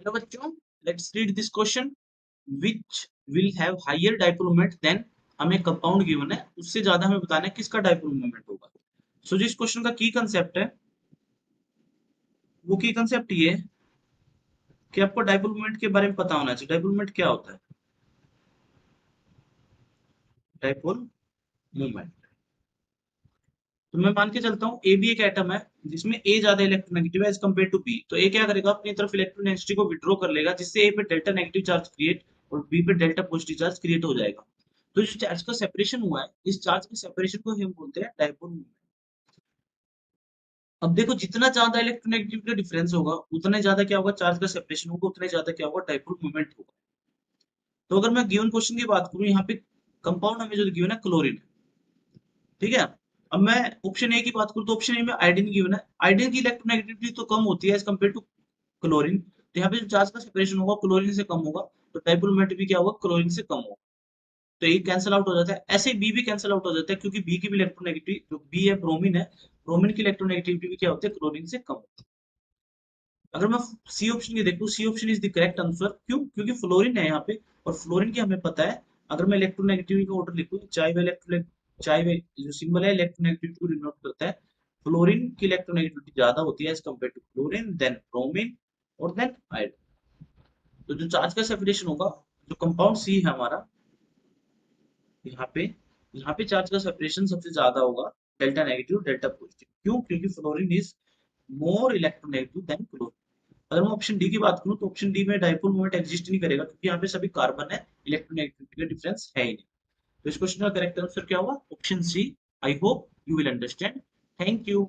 Hello बच्चों, let's read this question which will have higher dipole moment then. हमें compound given है, उससे ज्यादा हमें बताना है किसका डाइपोल मोमेंट होगा। सो जिस क्वेश्चन का की कंसेप्ट है वो की कंसेप्ट ये है कि आपको डाइपोल मोमेंट के बारे में पता होना चाहिए। डाइपोल मोमेंट क्या होता है? डाइपोल मोमेंट, तो मैं मान के चलता हूँ ए भी एक एटम है जिसमें ए ज्यादा इलेक्ट्रोनेगेटिव है एज कम्पेयर टू बी, तो ए क्या करेगा, अपनी तरफ इलेक्ट्रोनेगेटिविटी को विड्रॉ कर लेगा, जिससे ए पे डेल्टा नेगेटिव चार्ज क्रिएट और बी पे डेल्टा पॉजिटिव चार्ज क्रिएट हो जाएगा। तो जो चार्ज का सेपरेशन हुआ है, इस चार्ज के सेपरेशन को हम बोलते हैं डाइपोल मोमेंट। अब देखो, जितना ज्यादा इलेक्ट्रोनेगेटिविटी का डिफरेंस होगा उतना ज्यादा क्या होगा, चार्ज का सेपरेशन होगा, उतना ज्यादा क्या होगा, डाइपोल मोमेंट होगा। तो अगर मैं गिवन क्वेश्चन की बात करूं, यहाँ पे कंपाउंड हमें जो गिवन है क्लोरीन, ठीक है। अब मैं ऑप्शन ए की बात करूं तो ऑप्शन ए में आयोडीन गिवन है। आयोडीन की इलेक्ट्रोनेगेटिविटी तो कम होती है एज कम्पेयर टू क्लोरीन, तो यहाँ पे जो चार्ज का सेपरेशन होगा क्लोरीन से कम होगा, तो डाइपोल मोमेंट भी क्या होगा, क्लोरीन से कम होगा। तो ये कैंसिल आउट हो जाता है, ऐसे बी भी कैंसिल आउट हो जाता है क्योंकि बी की भी इलेक्ट्रोनेगेटिविटी, जो बी है ब्रोमीन है, ब्रोमीन की इलेक्ट्रोनेगेटिविटी भी क्या होती है, क्लोरीन से कम होती है। अगर मैं सी ऑप्शन की देखूं, C option is the correct answer. क्यों? क्योंकि फ्लोरीन है यहाँ पे, और फ्लोरीन की हमें पता है, अगर मैं इलेक्ट्रोनेगेटिविटी का ऑर्डर लिखूं, चाहे वह चाहे वह जो सिंबल है इलेक्ट्रोनेगेटिविटी को डिनोट करता है, फ्लोरीन की इलेक्ट्रोनेगेटिविटी ज्यादा होती है as compare to chlorine, then bromine और देन आयोडीन। तो जो चार्ज का सेपरेशन होगा, जो कंपाउंड सी है हमारा, यहाँ पे यहाँ पे चार्ज का सेपरेशन सबसे ज्यादा होगा, डेल्टा नेगेटिव डेल्टा पॉजिटिव। क्यों? क्योंकि fluorine is more electronegative than chlorine. अगर मैं ऑप्शन डी की बात करूं तो ऑप्शन डी में डाइपोल मोमेंट एग्जिस्ट नहीं करेगा क्योंकि यहाँ पे सभी कार्बन है, इलेक्ट्रोनेगेटिविटी का डिफरेंस है ही नहीं। तो इस क्वेश्चन का करेक्ट आंसर क्या होगा, option C. I hope you will understand. Thank you.